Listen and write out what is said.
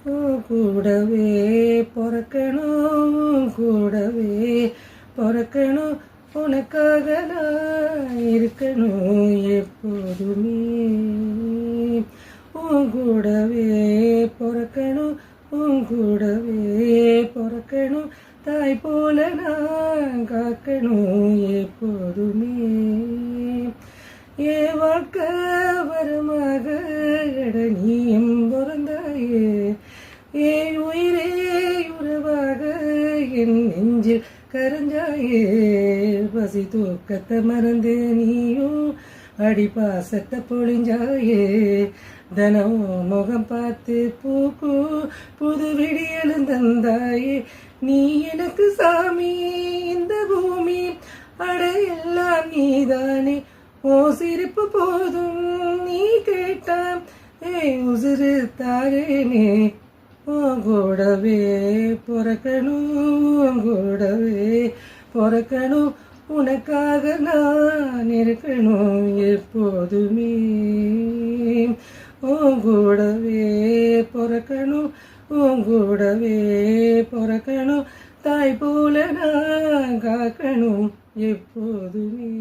கூடவே பிறக்கணும் கூடவே பிறக்கணும் உனக்காக நான் இருக்கணும் எப்போதுமே கூடவே பிறக்கணும் கூடவே பிறக்கணும் தாய் போல நான் காக்கணும் எப்போதுமே ஏ வாழ்க்கை வரமாக நீயும் பிறந்தாயே ஏ உயிரே உறவாக என் நெஞ்சில் கரைஞ்சாயே பசி தூக்கத்தை மறந்து நீயும் அடி பாசத்தை பொழிஞ்சாயே தினம் முகம் பார்த்து பூக்கும் புது விடியலும் தந்தாயே நீ எனக்கு சாமி இந்த பூமி அடையெல்லாம் நீதானே ஓ சிரிப்பு போதும் நீ கேட்டா உசுறு தாரேனே ஓ கூடவே பிறக்கணும் கூடவே பிறக்கணும் உனக்காக நான் இருக்கணும் எப்போதுமே கூடவே பிறக்கணும் கூடவே பிறக்கணும் தாய் போல நான் காக்கணும் எப்போதுமே.